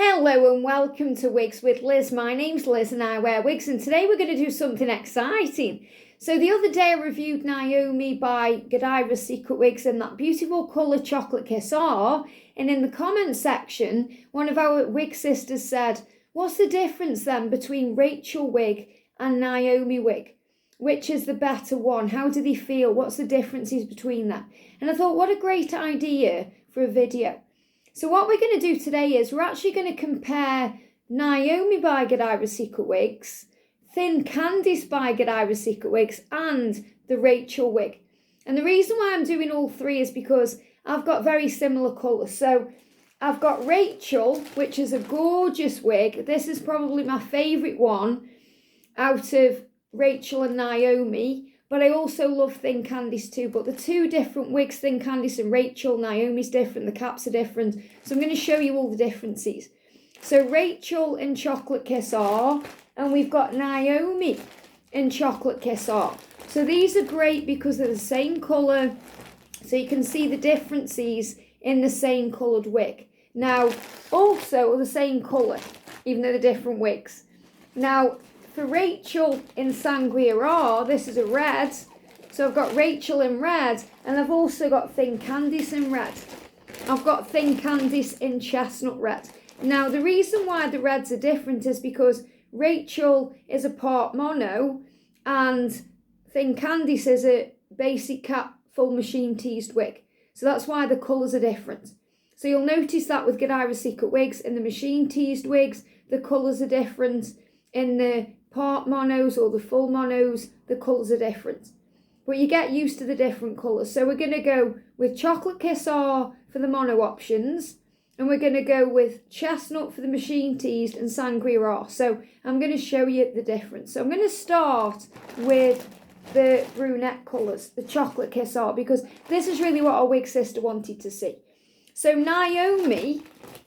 Hello and welcome to Wigs with Liz. My name's Liz and I wear wigs, and today we're going to do something exciting. So the other day I reviewed Naomi by Godivas Secret Wigs in that beautiful colour Chocolate Kiss R, and in the comments section one of our wig sisters said, what's the difference then between Rachel wig and Naomi wig? Which is the better one? How do they feel? What's the differences between them? And I thought, what a great idea for a video. So what we're going to do today is we're actually going to compare Naomi by Godivas Secret Wigs, Thin Candice by Godivas Secret Wigs, and the Rachel wig. And the reason why I'm doing all three is because I've got very similar colours. So I've got Rachel, which is a gorgeous wig. This is probably my favourite one out of Rachel and Naomi. But I also love Thin Candice too. But the two different wigs, Thin Candice and Rachel, Naomi's different, the caps are different. So I'm going to show you all the differences. So Rachel in Chocolate Kiss R, and we've got Naomi in Chocolate Kiss R. So these are great because they're the same colour. So you can see the differences in the same coloured wig. Now, also the same colour, even though they're different wigs. Now, for Rachel in Sangria R, this is a red. So I've got Rachel in red, and I've also got Thin Candice in red. I've got Thin Candice in chestnut red. Now, the reason why the reds are different is because Rachel is a part mono, and Thin Candice is a basic cap full machine teased wig. So that's why the colours are different. So you'll notice that with Godivas Secret Wigs, in the machine teased wigs, the colours are different. In the part monos or the full monos, the colours are different. But you get used to the different colours. So we're going to go with Chocolate Kiss R for the mono options. And we're going to go with Chestnut for the machine teased and Sangria R. So I'm going to show you the difference. So I'm going to start with the brunette colours, the Chocolate Kiss R, because this is really what our wig sister wanted to see. So Naomi,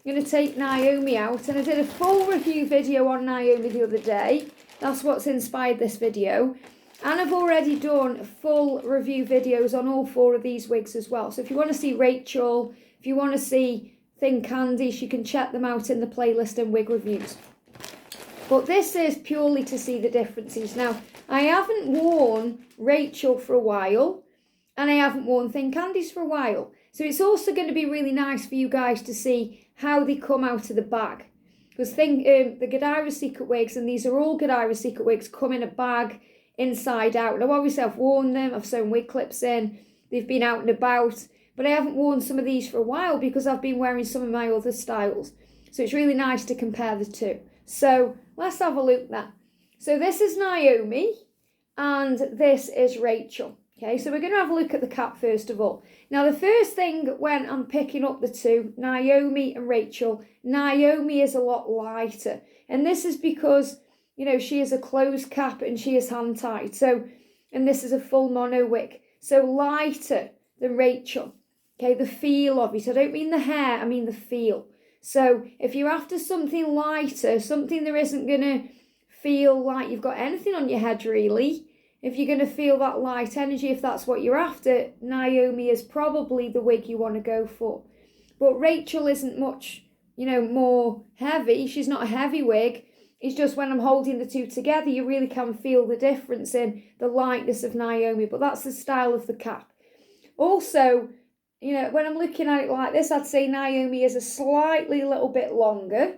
I'm going to take Naomi out, and I did a full review video on Naomi the other day. That's what's inspired this video. And I've already done full review videos on all four of these wigs as well. So if you want to see Rachel, if you want to see Thin Candice, you can check them out in the playlist and wig reviews. But this is purely to see the differences. Now, I haven't worn Rachel for a while, and I haven't worn Thin Candice for a while. So it's also going to be really nice for you guys to see how they come out of the bag. Because the Godivas Secret Wigs, and these are all Godivas Secret Wigs, come in a bag inside out. Now obviously I've worn them, I've sewn wig clips in, they've been out and about, but I haven't worn some of these for a while because I've been wearing some of my other styles. So it's really nice to compare the two. So let's have a look then. So this is Naomi and this is Rachel. Okay, so we're going to have a look at the cap first of all. Now, the first thing when I'm picking up the two, Naomi and Rachel, Naomi is a lot lighter. And this is because, you know, she is a closed cap and she is hand-tied. So, and this is a full mono wig. So lighter than Rachel. Okay, the feel of it. I don't mean the hair, I mean the feel. So if you're after something lighter, something that isn't going to feel like you've got anything on your head really, if you're going to feel that light energy, if that's what you're after, Naomi is probably the wig you want to go for. But Rachel isn't much, you know, more heavy. She's not a heavy wig. It's just when I'm holding the two together, you really can feel the difference in the lightness of Naomi. But that's the style of the cap. Also, you know, when I'm looking at it like this, I'd say Naomi is a slightly little bit longer.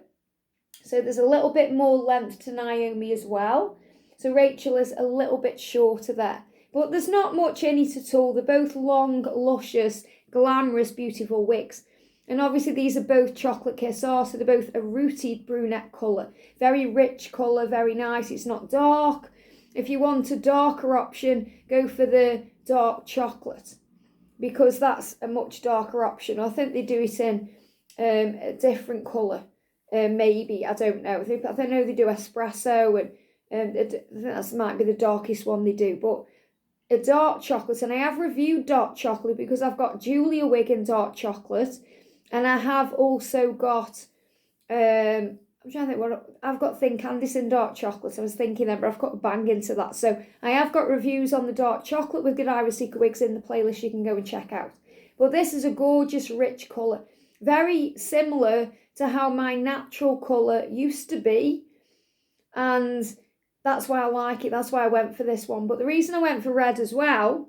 So there's a little bit more length to Naomi as well. So Rachel is a little bit shorter there. But there's not much in it at all. They're both long, luscious, glamorous, beautiful wigs. And obviously these are both Chocolate Kiss R, so they're both a rooted brunette colour. Very rich colour, very nice. It's not dark. If you want a darker option, go for the dark chocolate, because that's a much darker option. I think they do it in a different colour, maybe. I don't know. I know they do espresso, and I think that might be the darkest one they do, but a dark chocolate, and I have reviewed dark chocolate because I've got Julia wig in dark chocolate, and I have also got, I'm trying to think what, I've got Thin Candice in dark chocolate, I was thinking then, but I've got to bang into that, so I have got reviews on the dark chocolate with Godivas Secret Wigs in the playlist you can go and check out. But this is a gorgeous, rich colour, very similar to how my natural colour used to be. And that's why I like it. That's why I went for this one. But the reason I went for red as well,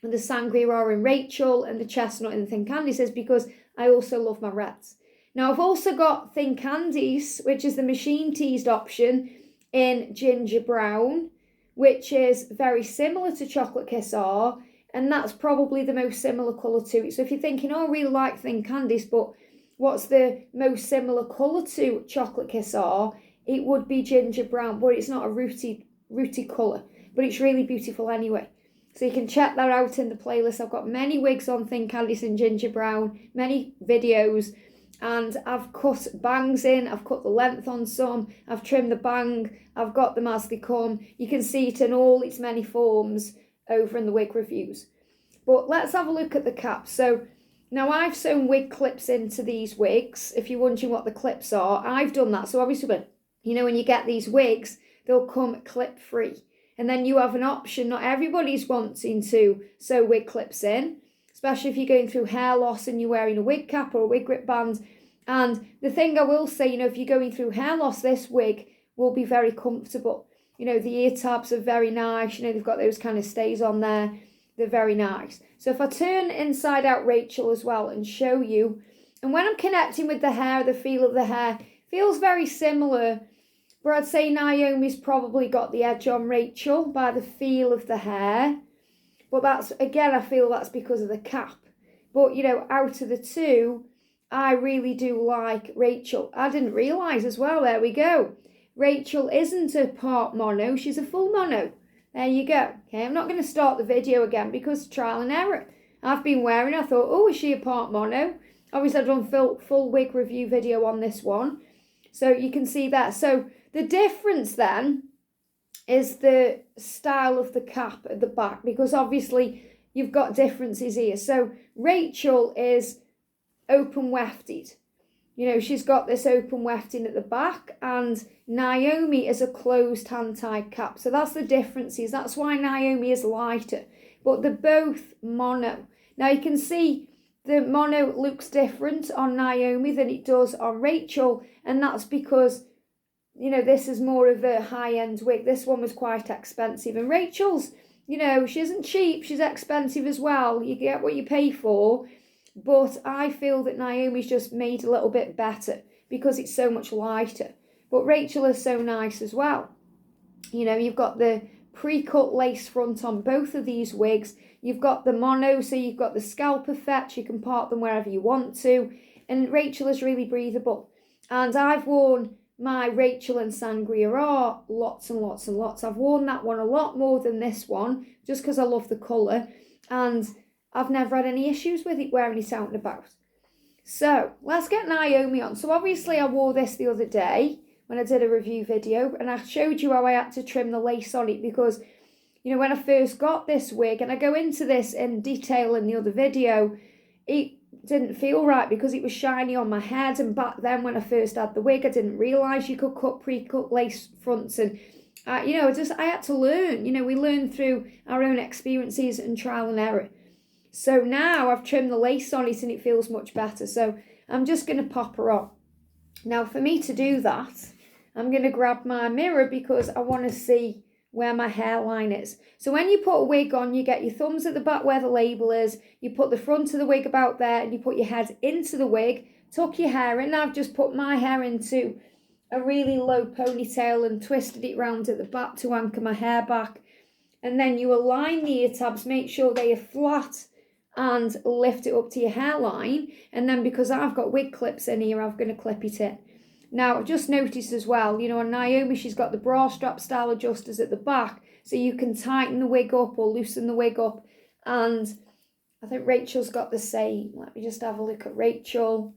and the Sangria R in Rachel and the chestnut in Thin Candice, is because I also love my reds. Now I've also got Thin Candice, which is the machine teased option in ginger brown, which is very similar to Chocolate Kiss R, and that's probably the most similar colour to it. So if you're thinking, oh, I really like Thin Candice, but what's the most similar colour to Chocolate Kiss R? It would be ginger brown, but it's not a rooty colour, but it's really beautiful anyway. So you can check that out in the playlist. I've got many wigs on Thin Candice and ginger brown, many videos, and I've cut bangs in, I've cut the length on some, I've trimmed the bang, I've got them as they come. You can see it in all its many forms over in the wig reviews. But let's have a look at the cap. So now I've sewn wig clips into these wigs. If you're wondering what the clips are, I've done that. So obviously, you know, when you get these wigs, they'll come clip free. And then you have an option. Not everybody's wanting to sew wig clips in, especially if you're going through hair loss and you're wearing a wig cap or a wig grip band. And the thing I will say, you know, if you're going through hair loss, this wig will be very comfortable. You know, the ear tabs are very nice. You know, they've got those kind of stays on there. They're very nice. So if I turn inside out Rachel as well and show you, and when I'm connecting with the hair, the feel of the hair feels very similar, but I'd say Naomi's probably got the edge on Rachel by the feel of the hair. But that's, again, I feel that's because of the cap. But, you know, out of the two, I really do like Rachel. I didn't realise as well, there we go. Rachel isn't a part mono, she's a full mono. There you go. Okay, I'm not going to start the video again because trial and error. I've been wearing, I thought, oh, is she a part mono? Obviously, I've done full wig review video on this one. So you can see that. So the difference then is the style of the cap at the back, because obviously you've got differences here. So Rachel is open wefted. You know, she's got this open wefting at the back, and Naomi is a closed hand-tied cap. So that's the differences. That's why Naomi is lighter. But they're both mono. Now you can see the mono looks different on Naomi than it does on Rachel. And that's because, you know, this is more of a high-end wig. This one was quite expensive. And Rachel's, you know, she isn't cheap. She's expensive as well. You get what you pay for. But I feel that Naomi's just made a little bit better because it's so much lighter. But Rachel is so nice as well. You know, you've got the pre-cut lace front on both of these wigs. You've got the mono, so you've got the scalp effect. You can part them wherever you want to. And Rachel is really breathable. And I've worn my Rachel and Sangria R lots and lots and lots. I've worn that one a lot more than this one, just because I love the colour. And I've never had any issues with it wearing it out and about. So let's get Naomi on. So obviously I wore this the other day when I did a review video, and I showed you how I had to trim the lace on it because, you know, when I first got this wig, and I go into this in detail in the other video, it didn't feel right because it was shiny on my head. And back then when I first had the wig, I didn't realise you could cut pre-cut lace fronts. And you know, I had to learn. You know, we learn through our own experiences and trial and error. So now I've trimmed the lace on it and it feels much better. So I'm just going to pop her on. Now for me to do that, I'm going to grab my mirror because I want to see where my hairline is. So when you put a wig on, you get your thumbs at the back where the label is, you put the front of the wig about there, and you put your head into the wig, tuck your hair in. I've just put my hair into a really low ponytail and twisted it round at the back to anchor my hair back. And then you align the ear tabs, make sure they are flat and lift it up to your hairline. And then because I've got wig clips in here, I'm going to clip it in. Now, I've just noticed as well, you know, on Naomi, she's got the bra strap style adjusters at the back, so you can tighten the wig up or loosen the wig up. And I think Rachel's got the same. Let me just have a look at Rachel.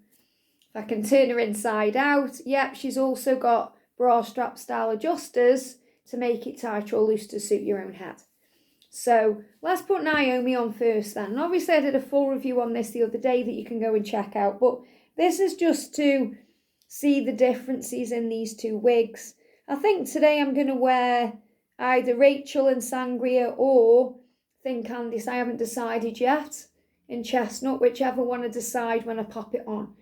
If I can turn her inside out. Yep, she's also got bra strap style adjusters to make it tighter or loose to suit your own head. So let's put Naomi on first then. And obviously I did a full review on this the other day that you can go and check out. But this is just to see the differences in these two wigs. I think today I'm going to wear either Rachel and Sangria or Thin Candice. I haven't decided yet, in chestnut, whichever one I decide when I pop it on.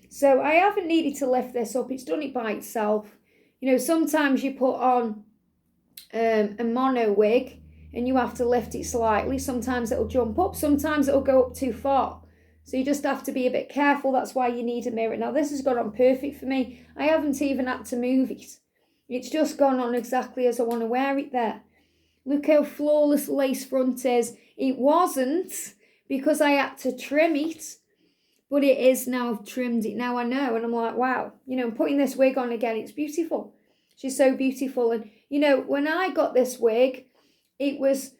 So I haven't needed to lift this up. It's done it by itself. You know, sometimes you put on a mono wig and you have to lift it slightly. Sometimes it'll jump up. Sometimes it'll go up too far. So you just have to be a bit careful. That's why you need a mirror. Now this has gone on perfect for me. I haven't even had to move it. It's just gone on exactly as I want to wear it there. Look how flawless the lace front is. It wasn't because I had to trim it, but it is now. I've trimmed it now, I know, and I'm like, wow, you know, putting this wig on again, it's beautiful. She's so beautiful. And you know, when I got this wig, it was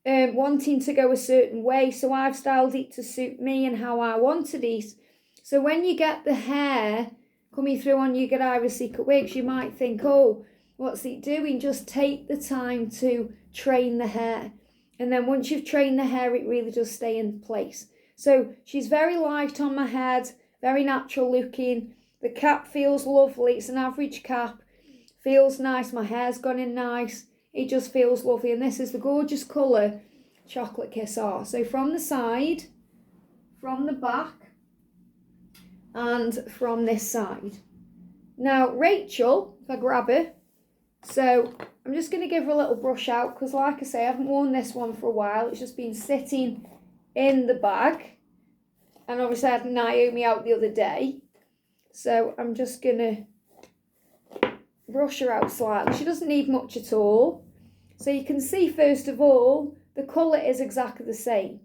wanting to go a certain way, so I've styled it to suit me and how I wanted it. So when you get the hair coming through on your Godivas Secret Wigs, you might think, oh, what's it doing? Just take the time to train the hair, and then once you've trained the hair, it really does stay in place. So she's very light on my head, very natural looking. The cap feels lovely. It's an average cap, feels nice. My hair's gone in nice. It just feels lovely. And this is the gorgeous colour Chocolate Kiss R. So from the side, from the back, and from this side. Now Rachel, if I grab her, so I'm just going to give her a little brush out because, like I say, I haven't worn this one for a while. It's just been sitting in the bag. And obviously I had Naomi out the other day. So I'm just going to brush her out slightly. She doesn't need much at all. So you can see, first of all, the colour is exactly the same.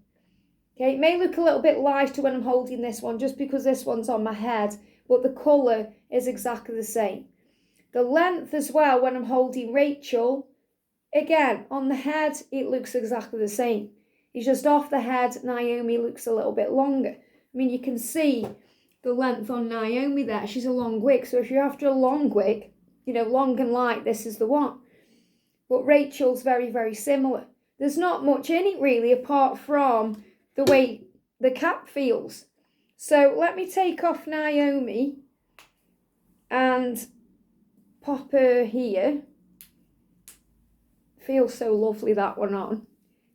Okay, it may look a little bit lighter when I'm holding this one just because this one's on my head, but the colour is exactly the same. The length as well, when I'm holding Rachel, again, on the head, it looks exactly the same. It's just off the head, Naomi looks a little bit longer. I mean, you can see the length on Naomi there. She's a long wig, so if you're after a long wig, you know, long and light, this is the one. But Rachel's very, very similar. There's not much in it really, apart from the way the cap feels. So let me take off Naomi and pop her here. Feels so lovely, that one on.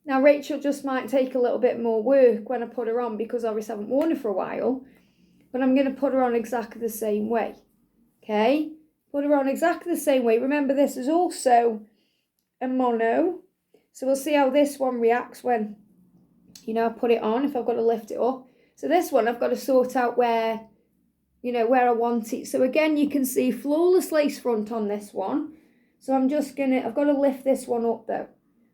Now Rachel just might take a little bit more work when I put her on because obviously I haven't worn her for a while. But I'm going to put her on exactly the same way. Okay? Put her on exactly the same way. Remember, this is also a mono. So we'll see how this one reacts when, you know, I put it on, if I've got to lift it up. So this one, I've got to sort out where, you know, where I want it. So again, you can see flawless lace front on this one. So I'm just going to, I've got to lift this one up though.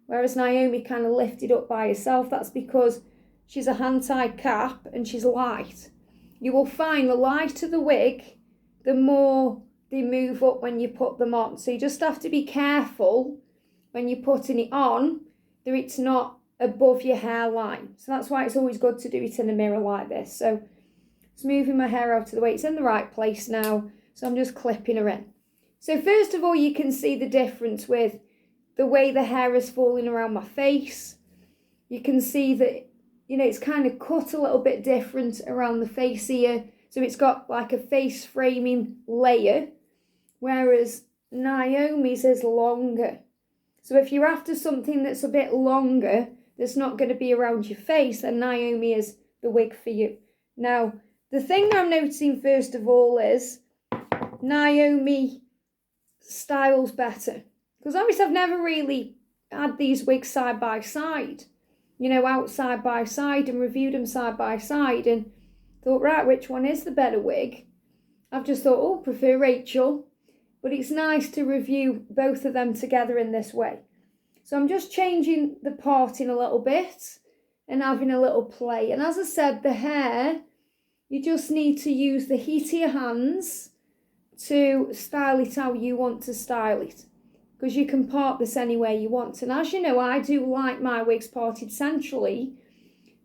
Whereas Naomi kind of lifted up by herself. That's because she's a hand-tied cap and she's light. You will find the lighter the wig, the more they move up when you put them on. So you just have to be careful when you're putting it on that it's not above your hairline. So that's why it's always good to do it in a mirror like this. So it's moving my hair out of the way. It's in the right place now. So I'm just clipping her in. So first of all, you can see the difference with the way the hair is falling around my face. You can see that, you know, it's kind of cut a little bit different around the face here. So it's got like a face framing layer, whereas Naomi's is longer. So if you're after something that's a bit longer, that's not going to be around your face, then Naomi is the wig for you. Now, the thing that I'm noticing first of all is Naomi styles better. Because obviously I've never really had these wigs side by side, you know, out side by side and reviewed them side by side and thought, right, which one is the better wig? I've just thought, oh, prefer Rachel. But it's nice to review both of them together in this way. So I'm just changing the parting a little bit and having a little play. And as I said, the hair, you just need to use the heat of your hands to style it how you want to style it. Because you can part this any way you want. And as you know, I do like my wigs parted centrally.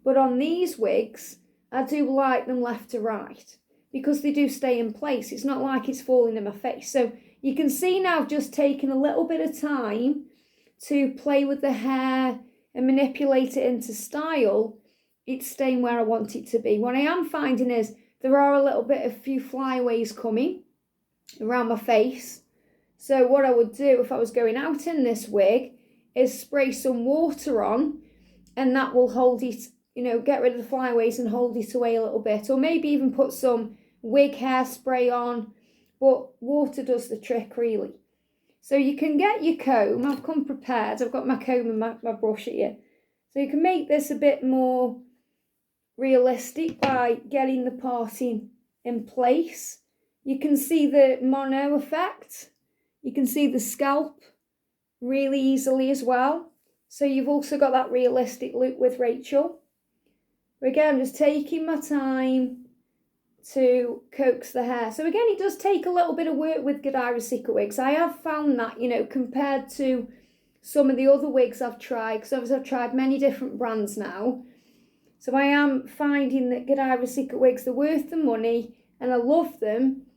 But on these wigs, I do like them left to right. Because they do stay in place. It's not like it's falling in my face. So you can see now I've just taken a little bit of time to play with the hair and manipulate it into style. It's staying where I want it to be. What I am finding is there are a few flyaways coming around my face. So what I would do if I was going out in this wig is spray some water on, and that will hold it, you know, get rid of the flyaways and hold it away a little bit. Or maybe even put some wig hairspray on, but water does the trick really. So you can get your comb. I've come prepared. I've got my comb and my brush here. So you can make this a bit more realistic by getting the parting in place. You can see the mono effect. You can see the scalp really easily as well. So you've also got that realistic look with Rachel. But again, I'm just taking my time to coax the hair. So again, it does take a little bit of work with Godivas Secret Wigs. I have found that, you know, compared to some of the other wigs I've tried, because obviously I've tried many different brands now. So I am finding that Godivas Secret Wigs, they're worth the money and I love them.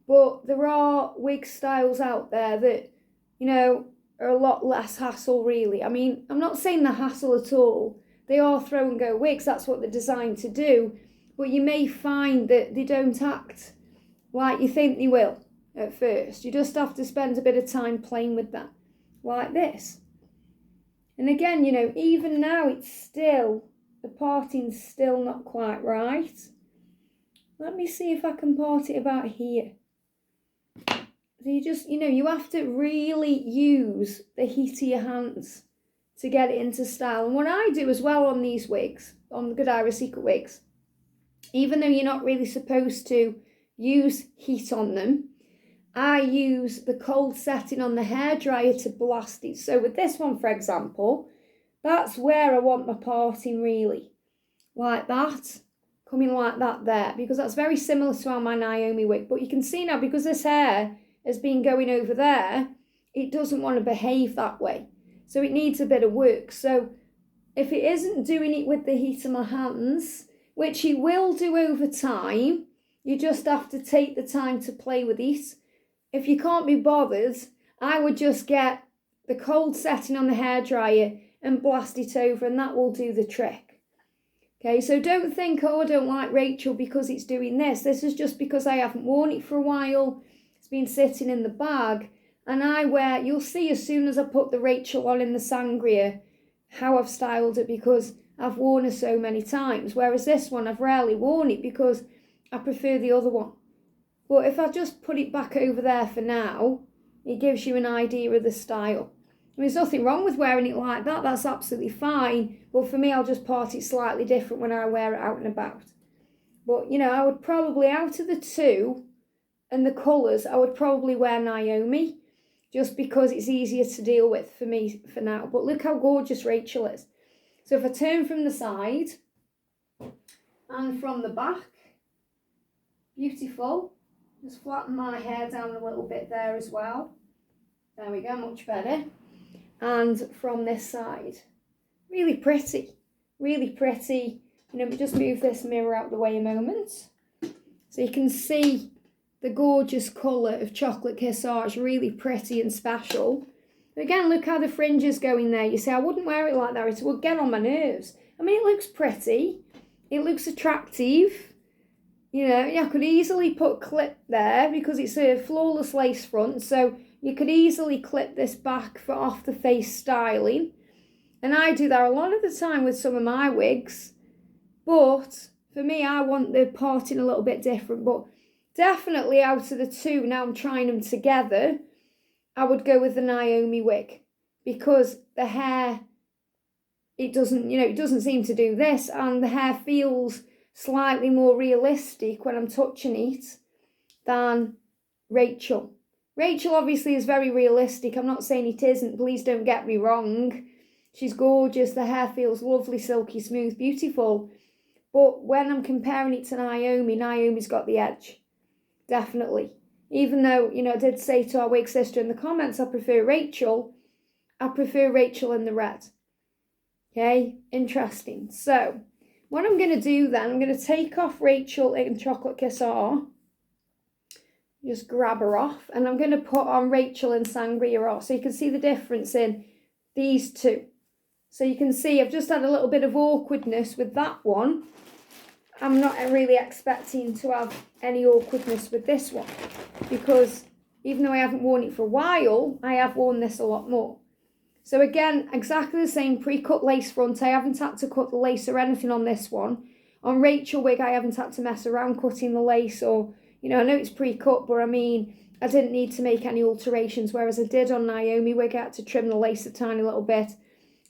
But there are wig styles out there that, you know, are a lot less hassle really. I mean, I'm not saying they're hassle at all. They are throw and go wigs, that's what they're designed to do. But you may find that they don't act like you think they will at first. You just have to spend a bit of time playing with that, like this. And again, you know, even now it's still, the parting's still not quite right. Let me see if I can part it about here. So you just, you know, you have to really use the heat of your hands to get it into style. And what I do as well on these wigs, on the Godivas Secret Wigs, even though you're not really supposed to use heat on them, I use the cold setting on the hairdryer to blast it. So with this one, for example, that's where I want my parting really. Like that, coming like that there, because that's very similar to my Naomi wig. But you can see now, because this hair has been going over there, it doesn't want to behave that way. So it needs a bit of work. So if it isn't doing it with the heat of my hands, which it will do over time, you just have to take the time to play with it. If you can't be bothered, I would just get the cold setting on the hairdryer and blast it over, and that will do the trick. Okay, so don't think, oh, I don't like Rachel because it's doing this. This is just because I haven't worn it for a while. It's been sitting in the bag. And I wear, you'll see as soon as I put the Rachel on in the Sangria, how I've styled it, because I've worn her so many times. Whereas this one, I've rarely worn it because I prefer the other one. But if I just put it back over there for now, it gives you an idea of the style. I mean, there's nothing wrong with wearing it like that. That's absolutely fine. But for me, I'll just part it slightly different when I wear it out and about. But, you know, I would probably, out of the two and the colours, I would probably wear Naomi, just because it's easier to deal with for me for now. But look how gorgeous Rachel is. So if I turn from the side and from the back, beautiful. Just flatten my hair down a little bit there as well. There we go, much better. And from this side, really pretty, really pretty. You know, just move this mirror out the way a moment. So you can see the gorgeous colour of Chocolate Kiss R. It's really pretty and special. But again, look how the fringe is going there. You say, I wouldn't wear it like that. It would get on my nerves. I mean, it looks pretty. It looks attractive. You know, I could easily put clip there because it's a flawless lace front. So you could easily clip this back for off the face styling. And I do that a lot of the time with some of my wigs. But for me, I want the parting a little bit different. But definitely out of the two, now I'm trying them together, I would go with the Naomi wig. Because the hair, it doesn't seem to do this. And the hair feels slightly more realistic when I'm touching it than Rachel. Rachel obviously is very realistic. I'm not saying it isn't. Please don't get me wrong. She's gorgeous. The hair feels lovely, silky, smooth, beautiful. But when I'm comparing it to Naomi, Naomi's got the edge. Definitely. Even though, you know, I did say to our wig sister in the comments, I prefer Rachel in the red. Okay, interesting. So, what I'm going to do then, I'm going to take off Rachel in Chocolate Kiss R. Just grab her off. And I'm going to put on Rachel in Sangria R. So you can see the difference in these two. So you can see I've just had a little bit of awkwardness with that one. I'm not really expecting to have any awkwardness with this one. Because even though I haven't worn it for a while, I have worn this a lot more. So again, exactly the same pre-cut lace front. I haven't had to cut the lace or anything on this one. On Rachel wig, I haven't had to mess around cutting the lace or, You know, I know it's pre-cut, but I mean, I didn't need to make any alterations, whereas I did on Naomi wig. I had to trim the lace a tiny little bit.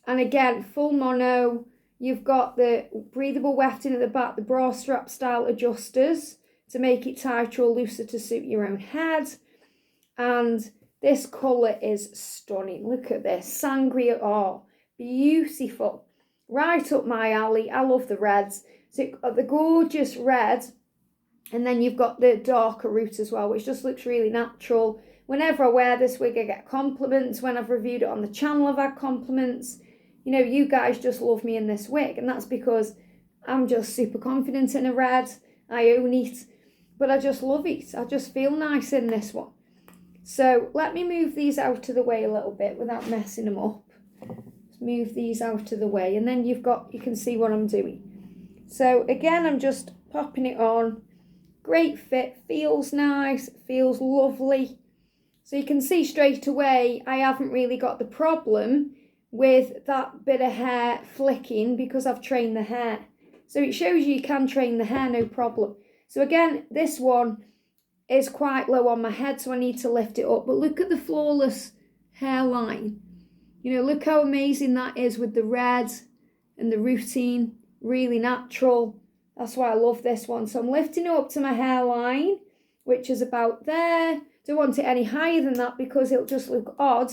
And again, full mono. You've got the breathable wefting at the back, the bra strap style adjusters to make it tighter or looser to suit your own head. And this colour is stunning. Look at this, Sangria R, beautiful. Right up my alley. I love the reds. So you've got the gorgeous red, and then you've got the darker root as well, which just looks really natural. Whenever I wear this wig, I get compliments. When I've reviewed it on the channel, I've had compliments. You know, you guys just love me in this wig, and that's because I'm just super confident in a red. I own it, but I just love it. I just feel nice in this one. So let me move these out of the way a little bit without messing them up. Just move these out of the way, and then you can see what I'm doing. So again, I'm just popping it on. Great fit, feels nice, feels lovely. So you can see straight away, I haven't really got the problem with that bit of hair flicking because I've trained the hair. So it shows you can train the hair, no problem. So again, this one is quite low on my head, so I need to lift it up. But look at the flawless hairline. You know, look how amazing that is with the red and the routine, really natural. That's why I love this one. So I'm lifting it up to my hairline, which is about there. Don't want it any higher than that because it'll just look odd.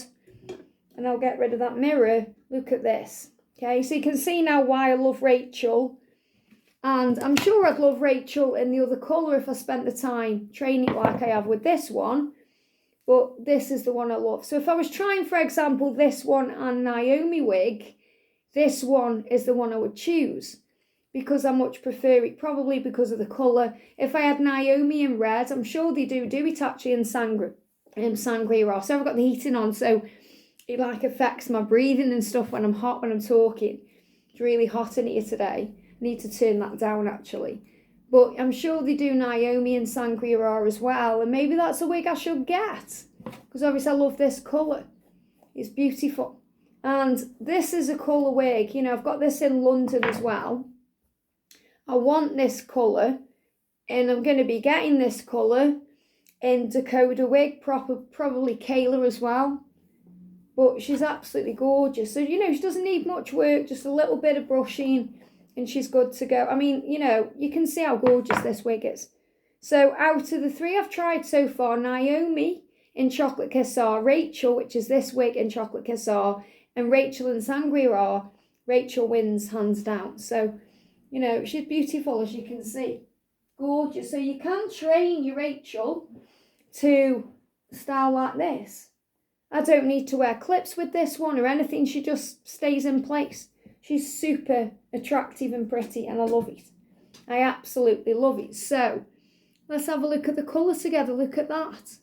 And I'll get rid of that mirror. Look at this. Okay, so you can see now why I love Rachel. And I'm sure I'd love Rachel in the other colour if I spent the time training it like I have with this one. But this is the one I love. So if I was trying, for example, this one and Naomi wig, this one is the one I would choose because I much prefer it, probably because of the colour. If I had Naomi in red, I'm sure they do it actually in Sangria R. So I've got the heating on, so it like affects my breathing and stuff when I'm hot, when I'm talking. It's really hot in here today. Need to turn that down actually, but I'm sure they do Naomi and Sangria R as well, and maybe that's a wig I should get because obviously I love this colour. It's beautiful, and this is a colour wig. You know, I've got this in London as well. I want this colour, and I'm going to be getting this colour in Dakota wig, probably Kayla as well. But she's absolutely gorgeous. So you know, she doesn't need much work, just a little bit of brushing. And she's good to go. I mean, you know, you can see how gorgeous this wig is. So out of the three I've tried so far, Naomi in Chocolate Kiss R, Rachel, which is this wig in Chocolate Kiss R, and Rachel in Sangria R, Rachel wins hands down. So, you know, she's beautiful as you can see. Gorgeous. So you can train your Rachel to style like this. I don't need to wear clips with this one or anything. She just stays in place. She's super attractive and pretty, and I love it. I absolutely love it. So let's have a look at the colour together. Look at that.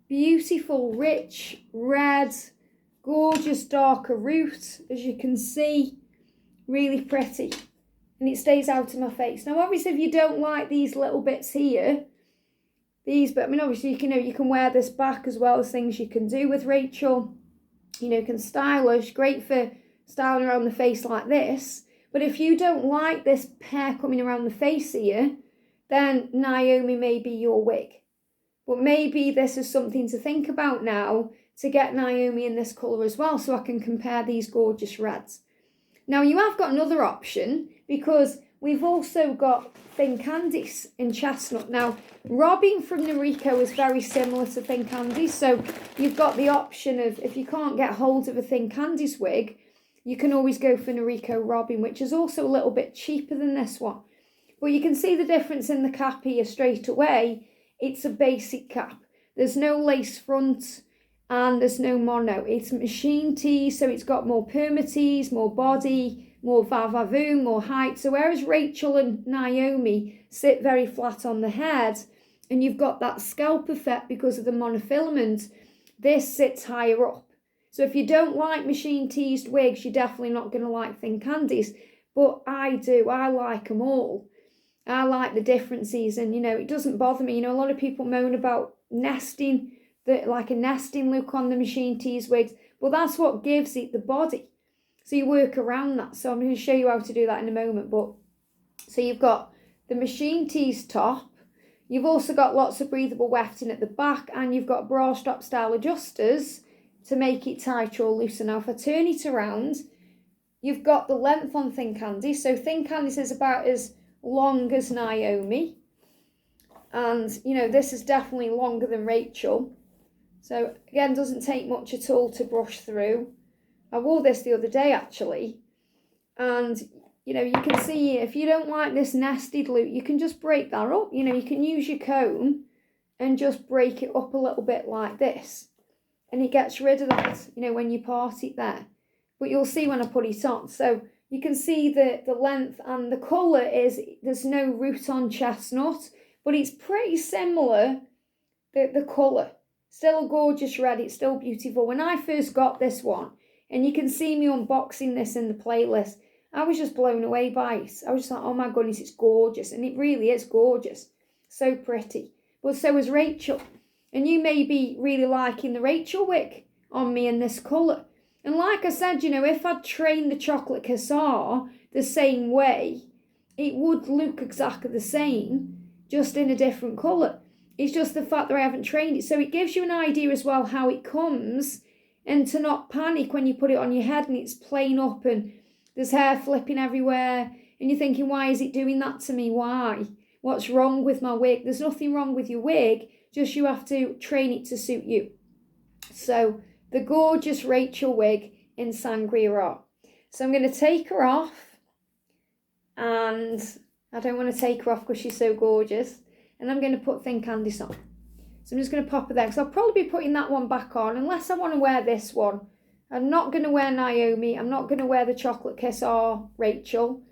Beautiful, rich, red, gorgeous darker root, as you can see. Really pretty. And it stays out of my face. Now, obviously, if you don't like these little bits here, but I mean, obviously, you can wear this back as well as things you can do with Rachel. You know, you can style her. She's great for styling around the face like this. But if you don't like this hair coming around the face here, then Naomi may be your wig. But maybe this is something to think about now to get Naomi in this colour as well, so I can compare these gorgeous reds. Now you have got another option because we've also got Thin Candice in chestnut. Now Robin from Noriko is very similar to Thin Candice, so you've got the option of, if you can't get hold of a Thin Candice wig, you can always go for Noriko Robin, which is also a little bit cheaper than this one. But you can see the difference in the cap here straight away. It's a basic cap. There's no lace front and there's no mono. It's machine tees, so it's got more permatease, more body, more va-va-voom, more height. So whereas Rachel and Naomi sit very flat on the head, and you've got that scalp effect because of the monofilament, this sits higher up. So if you don't like machine teased wigs, you're definitely not going to like Thin Candice. But I do. I like them all. I like the differences, and you know, it doesn't bother me. You know, a lot of people moan about nesting, like a nesting look on the machine teased wigs. Well, that's what gives it the body. So you work around that. So I'm going to show you how to do that in a moment. But so you've got the machine teased top. You've also got lots of breathable wefting at the back, and you've got bra strap style adjusters to make it tighter or looser. Now, if I turn it around, you've got the length on Thin Candice. So Thin Candice is about as long as Naomi. And, you know, this is definitely longer than Rachel. So, again, doesn't take much at all to brush through. I wore this the other day, actually. And, you know, you can see if you don't like this nested look, you can just break that up. You know, you can use your comb and just break it up a little bit like this. And it gets rid of that, you know, when you part it there. But you'll see when I put it on. So you can see the length and the colour is, there's no root on chestnut, but it's pretty similar, the colour. Still a gorgeous red, it's still beautiful. When I first got this one, and you can see me unboxing this in the playlist, I was just blown away by it. I was just like, oh my goodness, it's gorgeous. And it really is gorgeous. So pretty. But so is Rachel. And you may be really liking the Rachel wig on me in this colour. And like I said, you know, if I'd trained the chocolate cassar the same way, it would look exactly the same, just in a different colour. It's just the fact that I haven't trained it. So it gives you an idea as well how it comes, and to not panic when you put it on your head and it's plain up and there's hair flipping everywhere. And you're thinking, why is it doing that to me? Why? What's wrong with my wig? There's nothing wrong with your wig, just you have to train it to suit you. So the gorgeous Rachel wig in Sangria R. So I'm going to take her off, and I don't want to take her off because she's so gorgeous. And I'm going to put Thin Candice on. So I'm just going to pop her there, because I'll probably be putting that one back on unless I want to wear this one. I'm not going to wear Naomi. I'm not going to wear the Chocolate Kiss or Rachel.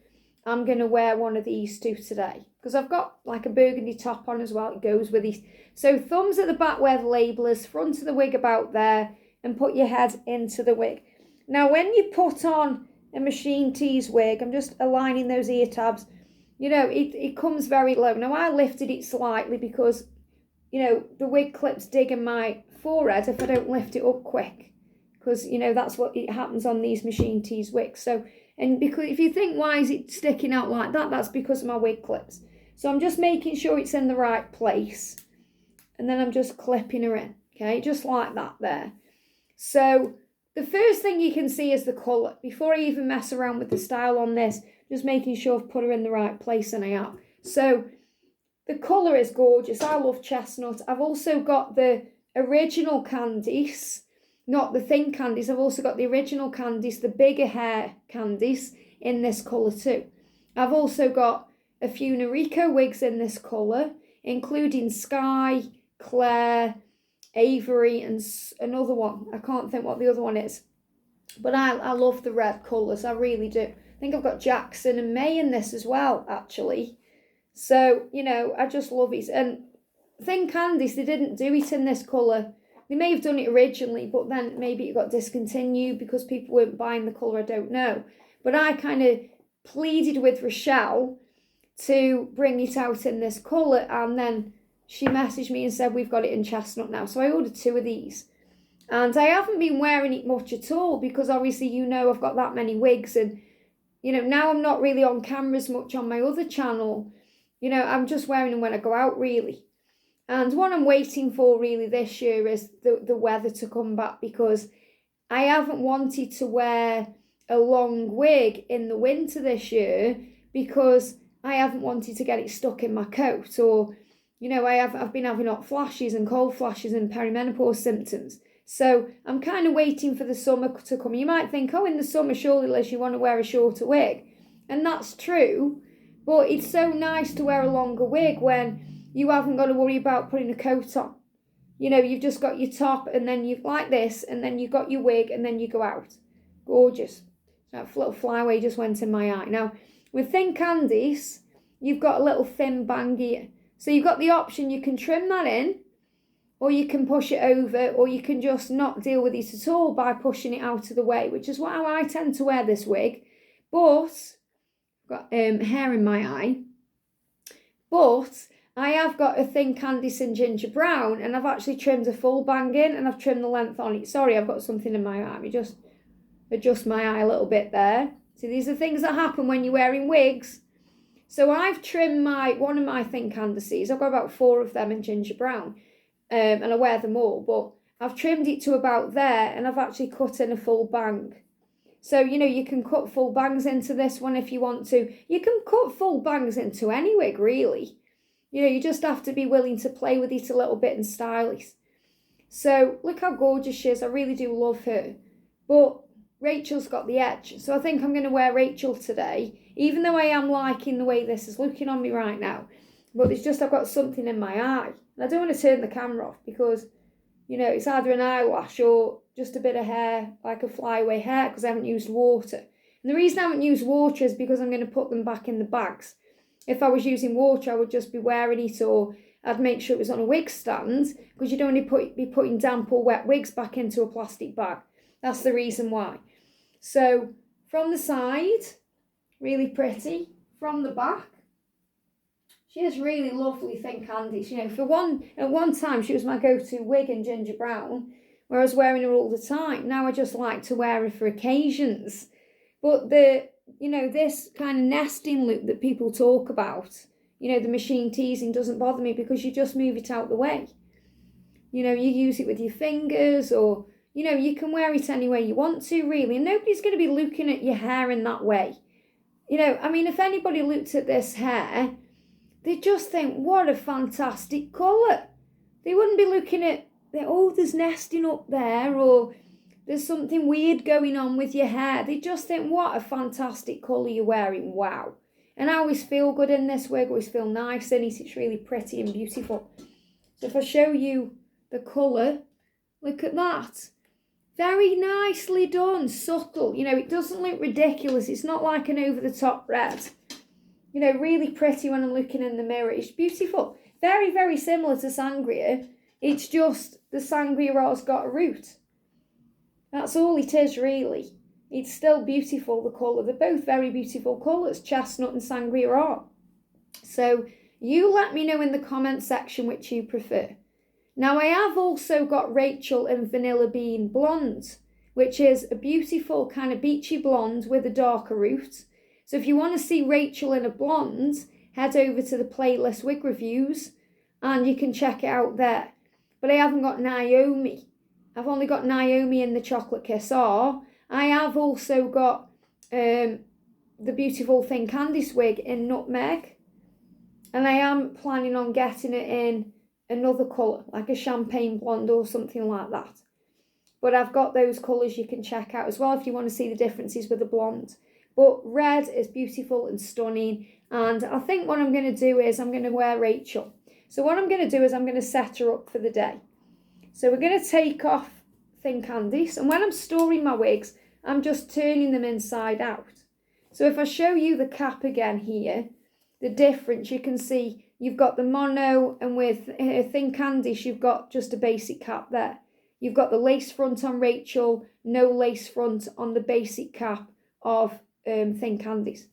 I'm going to wear one of these two today, because I've got like a burgundy top on as well. It goes with these. So thumbs at the back where the label is, front of the wig about there, and put your head into the wig. Now, when you put on a machine tease wig, I'm just aligning those ear tabs, you know, it comes very low. Now, I lifted it slightly because, you know, the wig clips dig in my forehead if I don't lift it up quick, because, you know, that's what it happens on these machine tease wigs. So, and because if you think, why is it sticking out like that, that's because of my wig clips. So I'm just making sure it's in the right place, and then I'm just clipping her in, okay, just like that there. So the first thing you can see is the colour. Before I even mess around with the style on this, just making sure I've put her in the right place, and I have. So the colour is gorgeous. I love chestnut. I've also got the original Candice, not the Thin Candice. I've also got the original Candice, the bigger hair Candice, in this colour too. I've also got a few Noriko wigs in this colour, including Sky, Claire, Avery, and another one. I can't think what the other one is. But I love the red colours. I really do. I think I've got Jackson and May in this as well, actually. So, you know, I just love it. And Thin Candice, they didn't do it in this colour. They may have done it originally, but then maybe it got discontinued because people weren't buying the colour, I don't know. But I kind of pleaded with Rochelle to bring it out in this colour, and then she messaged me and said, we've got it in chestnut now. So I ordered 2 of these. And I haven't been wearing it much at all because obviously, you know, I've got that many wigs, and, you know, now I'm not really on camera as much on my other channel. You know, I'm just wearing them when I go out, really. And what I'm waiting for really this year is the weather to come back, because I haven't wanted to wear a long wig in the winter this year because I haven't wanted to get it stuck in my coat, or, you know, I've been having hot flashes and cold flashes and perimenopause symptoms. So I'm kind of waiting for the summer to come. You might think, oh, in the summer, surely, Liz, you want to wear a shorter wig. And that's true, but it's so nice to wear a longer wig when you haven't got to worry about putting a coat on. You know, you've just got your top, and then you've like this, and then you've got your wig, and then you go out. Gorgeous. That little flyaway just went in my eye. Now, with Thin Candice, you've got a little thin bang here. So you've got the option, you can trim that in, or you can push it over, or you can just not deal with it at all by pushing it out of the way, which is how I tend to wear this wig. But, I've got hair in my eye, but I have got a Thin Candice in ginger brown, and I've actually trimmed a full bang in, and I've trimmed the length on it. Sorry, I've got something in my eye. Let me just adjust my eye a little bit there. So these are things that happen when you're wearing wigs. So I've trimmed one of my thin Candices. I've got about 4 of them in ginger brown, and I wear them all, but I've trimmed it to about there, and I've actually cut in a full bang. So, you know, you can cut full bangs into this one if you want to. You can cut full bangs into any wig, really. You know, you just have to be willing to play with it a little bit and style it. So, look how gorgeous she is. I really do love her. But Rachel's got the edge. So I think I'm going to wear Rachel today, even though I am liking the way this is looking on me right now. But it's just I've got something in my eye. And I don't want to turn the camera off because, you know, it's either an eyelash or just a bit of hair, like a flyaway hair, because I haven't used water. And the reason I haven't used water is because I'm going to put them back in the bags. If I was using water, I would just be wearing it, or I'd make sure it was on a wig stand, because you don't want to be putting damp or wet wigs back into a plastic bag. That's the reason why. So from the side, really pretty. From the back, she is really lovely, thin Candice. You know, at one time she was my go-to wig in ginger brown, where I was wearing her all the time. Now I just like to wear her for occasions. But this kind of nesting look that people talk about, you know, the machine teasing, doesn't bother me because you just move it out the way. You know, you use it with your fingers, or, you know, you can wear it any way you want to, really. And nobody's going to be looking at your hair in that way. You know, I mean, if anybody looked at this hair, they'd just think, what a fantastic colour. They wouldn't be looking at, oh, there's nesting up there, or there's something weird going on with your hair. They just think, what a fantastic colour you're wearing, wow. And I always feel good in this wig, always feel nice in it. It's really pretty and beautiful. So if I show you the colour, look at that. Very nicely done, subtle. You know, it doesn't look ridiculous. It's not like an over-the-top red. You know, really pretty when I'm looking in the mirror. It's beautiful. Very, very similar to Sangria. It's just the Sangria R's got a root. That's all it is, really. It's still beautiful, the colour. They're both very beautiful colours, chestnut and Sangria R. So you let me know in the comment section which you prefer. Now, I have also got Rachel in Vanilla Bean Blonde, which is a beautiful kind of beachy blonde with a darker root. So if you want to see Rachel in a blonde, head over to the playlist Wig Reviews and you can check it out there. But I haven't got Naomi. I've only got Naomi in the Chocolate Kiss R. I have also got the beautiful Thin Candice wig in Nutmeg. And I am planning on getting it in another colour, like a champagne blonde or something like that. But I've got those colours you can check out as well if you want to see the differences with the blonde. But red is beautiful and stunning. And I think what I'm going to do is I'm going to wear Rachel. So what I'm going to do is I'm going to set her up for the day. So we're going to take off Thin Candice. And when I'm storing my wigs, I'm just turning them inside out. So if I show you the cap again here, the difference, you can see you've got the mono, and with Thin Candice, you've got just a basic cap there. You've got the lace front on Rachel, no lace front on the basic cap of Thin Candice.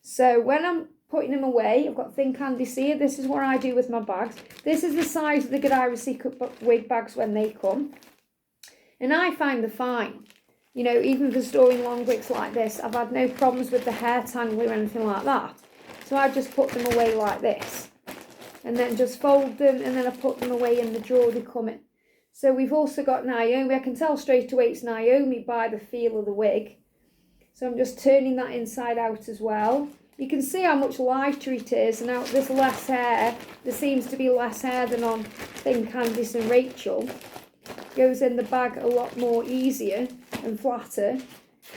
So when I'm putting them away, I've got Thin Candice here. This is what I do with my bags. This is the size of the Godivas Secret wig bags when they come. And I find they're fine. You know, even for storing long wigs like this, I've had no problems with the hair tangling or anything like that. So I just put them away like this. And then just fold them, and then I put them away in the drawer they come in. So we've also got Naomi. I can tell straight away it's Naomi by the feel of the wig. So I'm just turning that inside out as well. You can see how much lighter it is. And now there's less hair. There seems to be less hair than on Thin Candice and Rachel. Goes in the bag a lot more easier and flatter.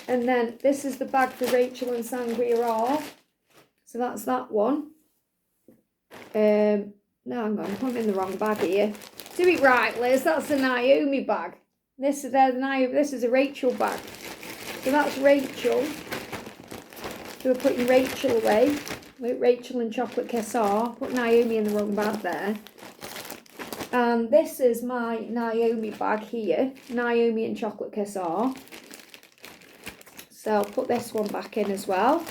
And then this is the bag for Rachel and Sangria R. So that's that one. No, hang on, I'm putting in the wrong bag here. Do it right, Liz. That's the Naomi bag. This is a Rachel bag. So that's Rachel. So we're putting Rachel away. Rachel and Chocolate Kiss R. Put Naomi in the wrong bag there. And this is my Naomi bag here. Naomi and Chocolate Kiss R. So I'll put this one back in as well.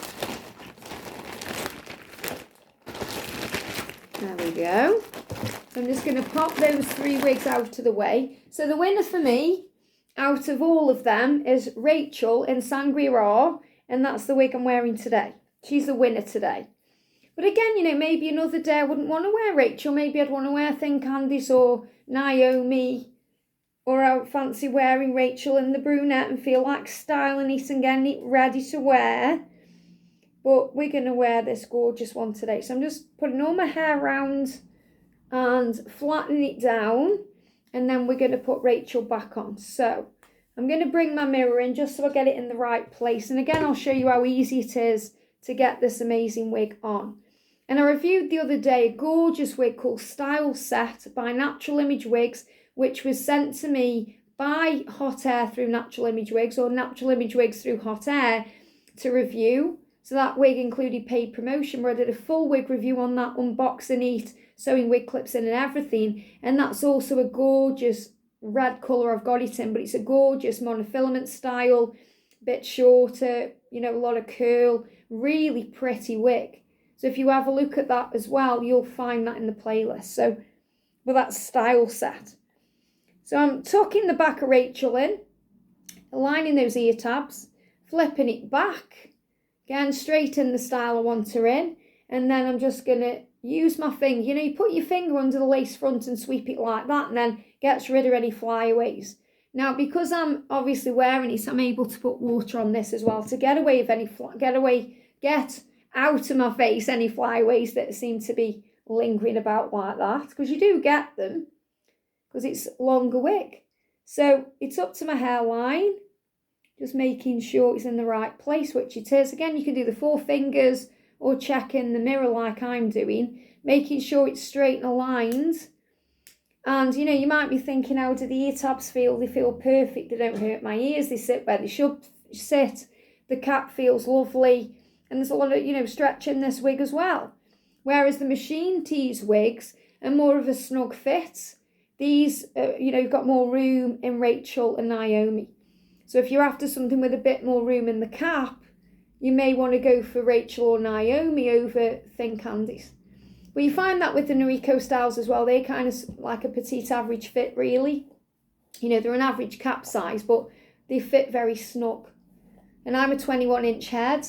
There we go. So I'm just going to pop those 3 wigs out of the way. So the winner for me, out of all of them, is Rachel in Sangria R. And that's the wig I'm wearing today. She's the winner today. But again, you know, maybe another day I wouldn't want to wear Rachel. Maybe I'd want to wear Candice or Naomi. Or I would fancy wearing Rachel in the brunette and feel like styling it and getting it ready to wear. But we're going to wear this gorgeous one today. So I'm just putting all my hair around and flattening it down. And then we're going to put Rachel back on. So I'm going to bring my mirror in just so I get it in the right place. And again, I'll show you how easy it is to get this amazing wig on. And I reviewed the other day a gorgeous wig called Style Set by Natural Image Wigs, which was sent to me by Hot Air through Natural Image Wigs or Natural Image Wigs through Hot Air to review. So that wig included paid promotion where I did a full wig review on that, unboxing it, sewing wig clips in and everything. And that's also a gorgeous red colour I've got it in, but it's a gorgeous monofilament style, bit shorter, you know, a lot of curl, really pretty wig. So if you have a look at that as well, you'll find that in the playlist. So, well, that's Style Set. So I'm tucking the back of Rachel in, aligning those ear tabs, flipping it back, again straight in the style I want her in, and then I'm just going to use my finger. You know, you put your finger under the lace front and sweep it like that, and then gets rid of any flyaways. Now, because I'm obviously wearing it, I'm able to put water on this as well to get away with any get out of my face any flyaways that seem to be lingering about like that, because you do get them. Because it's longer wig. So it's up to my hairline, just making sure it's in the right place, which it is. Again, you can do the 4 fingers or check in the mirror like I'm doing, making sure it's straight and aligned. And, you know, you might be thinking, how do the ear tabs feel? They feel perfect. They don't hurt my ears. They sit where they should sit. The cap feels lovely. And there's a lot of, you know, stretch in this wig as well. Whereas the machine tease wigs are more of a snug fit. These, you know, you've got more room in Rachel and Naomi. So if you're after something with a bit more room in the cap, you may want to go for Rachel or Naomi over Candice. But you find that with the Noriko styles as well. They're kind of like a petite average fit, really. You know, they're an average cap size, but they fit very snug. And I'm a 21-inch head,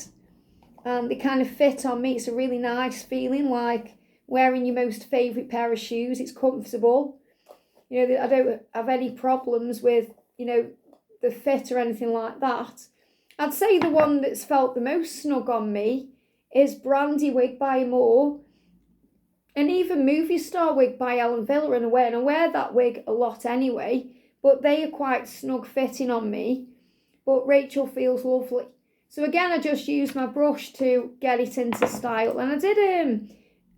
and they kind of fit on me. It's a really nice feeling, like wearing your most favourite pair of shoes. It's comfortable. You know, I don't have any problems with, you know, the fit or anything like that. I'd say the one that's felt the most snug on me is Brandy Wig by Moore, and even Movie Star Wig by Ellen Villa and I wear that wig a lot anyway, but they are quite snug fitting on me, but Rachel feels lovely. So again, I just used my brush to get it into style, and I did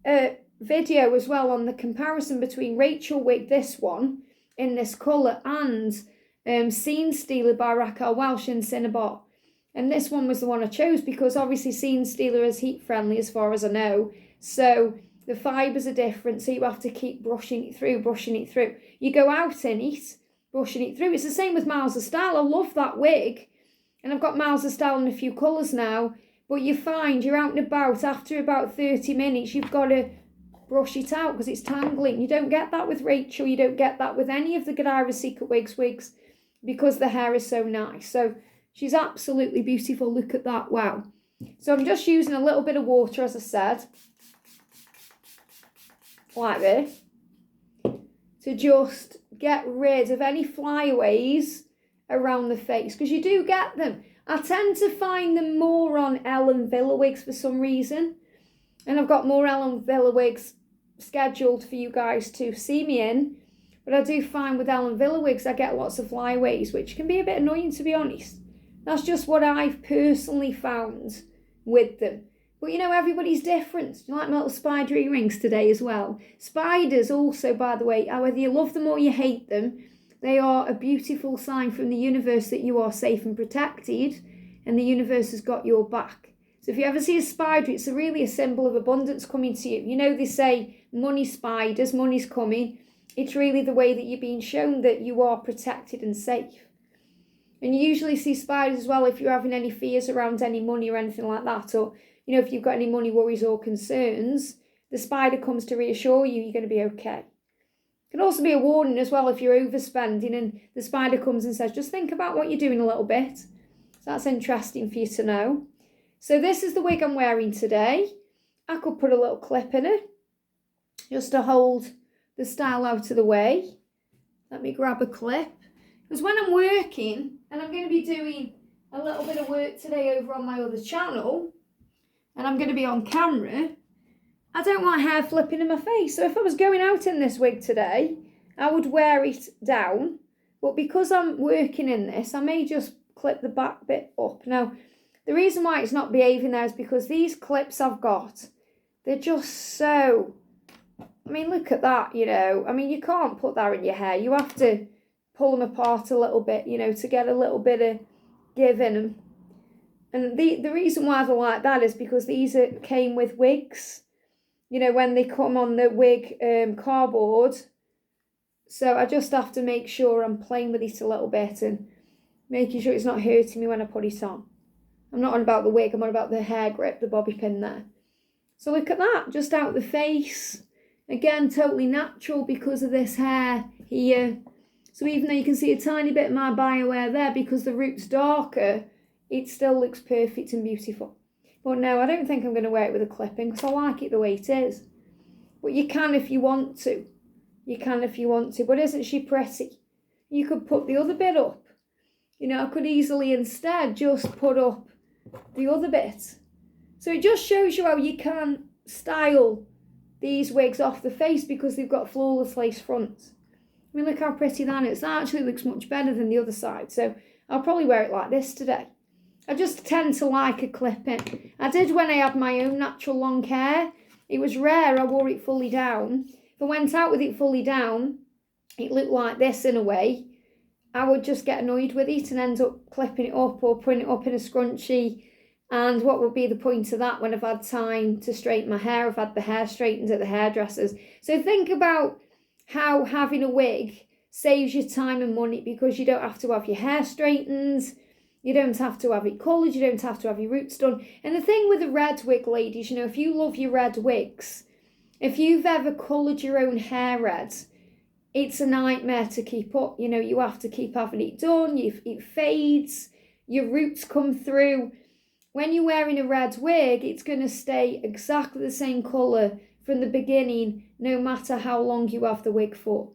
a video as well on the comparison between Rachel wig, this one in this colour, and Scene Stealer by Raquel Welch in Cinnabon. And this one was the one I chose because obviously Scene Stealer is heat friendly as far as I know, so the fibres are different, so you have to keep brushing it through. You go out in it, brushing it through. It's the same with Miles of Style. I love that wig, and I've got Miles of Style in a few colours now, but you find you're out and about, after about 30 minutes, you've got to brush it out because it's tangling. You don't get that with Rachel. You don't get that with any of the Godivas Secret wigs because the hair is so nice. So she's absolutely beautiful. Look at that. Wow. So I'm just using a little bit of water, as I said, like this, to just get rid of any flyaways around the face, because you do get them. I tend to find them more on Ellen Villa wigs for some reason, and I've got more Ellen Villa wigs scheduled for you guys to see me in, but I do find with Ellen Villa wigs I get lots of flyaways, which can be a bit annoying, to be honest. That's just what I've personally found with them. But you know, everybody's different. You like my little spider earrings today as well. Spiders also, by the way, whether you love them or you hate them, they are a beautiful sign from the universe that you are safe and protected, and the universe has got your back. So if you ever see a spider, it's really a symbol of abundance coming to you. You know, they say money spiders, money's coming. It's really the way that you're being shown that you are protected and safe. And you usually see spiders as well if you're having any fears around any money or anything like that, or, you know, if you've got any money worries or concerns, the spider comes to reassure you you're going to be okay. It can also be a warning as well if you're overspending and the spider comes and says, just think about what you're doing a little bit. So that's interesting for you to know. So this is the wig I'm wearing today. I could put a little clip in it just to hold the style out of the way. Let me grab a clip. Because when I'm working, and I'm going to be doing a little bit of work today over on my other channel, and I'm going to be on camera, I don't want hair flipping in my face. So if I was going out in this wig today, I would wear it down. But because I'm working in this, I may just clip the back bit up. Now, the reason why it's not behaving there is because these clips I've got, they're just so... I mean, look at that, you know. I mean, you can't put that in your hair. You have to pull them apart a little bit, you know, to get a little bit of give in them. And the reason why they're like that is because these came with wigs, you know, when they come on the wig cardboard. So I just have to make sure I'm playing with it a little bit and making sure it's not hurting me when I put it on. I'm not on about the wig, I'm on about the hair grip, the bobby pin there. So look at that, just out the face. Again, totally natural because of this hair here. So even though you can see a tiny bit of my bio hair there, because the root's darker, it still looks perfect and beautiful. But no, I don't think I'm going to wear it with a clip-in because I like it the way it is. But you can if you want to. You can if you want to. But isn't she pretty? You could put the other bit up. You know, I could easily instead just put up the other bit. So it just shows you how you can style these wigs off the face because they've got flawless lace fronts. I mean, look how pretty that is. That actually looks much better than the other side. So I'll probably wear it like this today. I just tend to like a clip-in. I did when I had my own natural long hair. It was rare I wore it fully down. If I went out with it fully down, it looked like this in a way. I would just get annoyed with it and end up clipping it up or putting it up in a scrunchie. And what would be the point of that when I've had time to straighten my hair? I've had the hair straightened at the hairdressers. So think about how having a wig saves you time and money because you don't have to have your hair straightened. You don't have to have it coloured. You don't have to have your roots done. And the thing with a red wig, ladies, you know, if you love your red wigs, if you've ever coloured your own hair red, it's a nightmare to keep up. You know, you have to keep having it done. It fades. Your roots come through. When you're wearing a red wig, it's going to stay exactly the same colour from the beginning, no matter how long you have the wig for.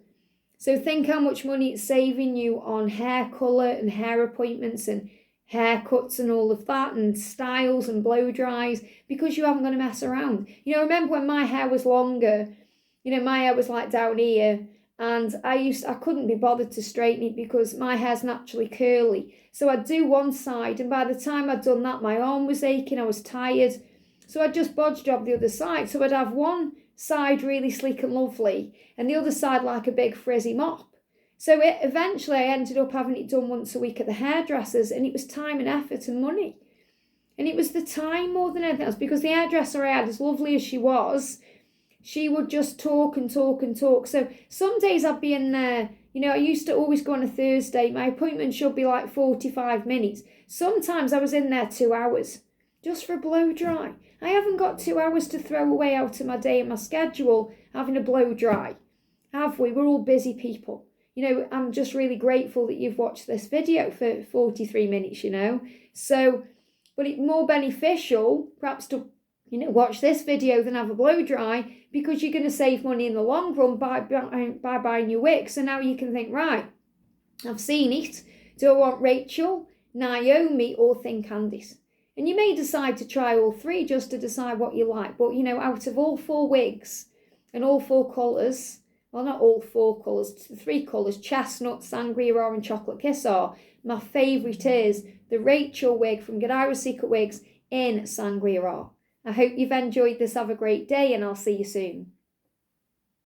So think how much money it's saving you on hair colour and hair appointments and haircuts and all of that and styles and blow dries because you haven't got to mess around. You know, remember when my hair was longer, you know, my hair was like down here and I couldn't be bothered to straighten it because my hair's naturally curly. So I'd do one side and by the time I'd done that, my arm was aching, I was tired. So I'd just bodge job the other side. So I'd have one side really sleek and lovely and the other side like a big frizzy mop. So eventually I ended up having it done once a week at the hairdressers and it was time and effort and money. And it was the time more than anything else because the hairdresser I had, as lovely as she was, she would just talk and talk and talk. So some days I'd be in there, you know, I used to always go on a Thursday. My appointment should be like 45 minutes. Sometimes I was in there 2 hours just for a blow dry. I haven't got 2 hours to throw away out of my day and my schedule having a blow dry, have we? We're all busy people. You know, I'm just really grateful that you've watched this video for 43 minutes, you know. So, but it's more beneficial perhaps to, you know, watch this video than have a blow dry because you're going to save money in the long run by buying your wig. So now you can think, right, I've seen it. Do I want Rachel, Naomi or Thin Candice? And you may decide to try all three just to decide what you like. But, you know, out of all 4 wigs and all 4 colours, well, not all 4 colours, 3 colours, chestnut, Sangria R and chocolate kiss R, my favourite is the Rachel wig from Godivas Secret Wigs in Sangria R. I hope you've enjoyed this. Have a great day and I'll see you soon.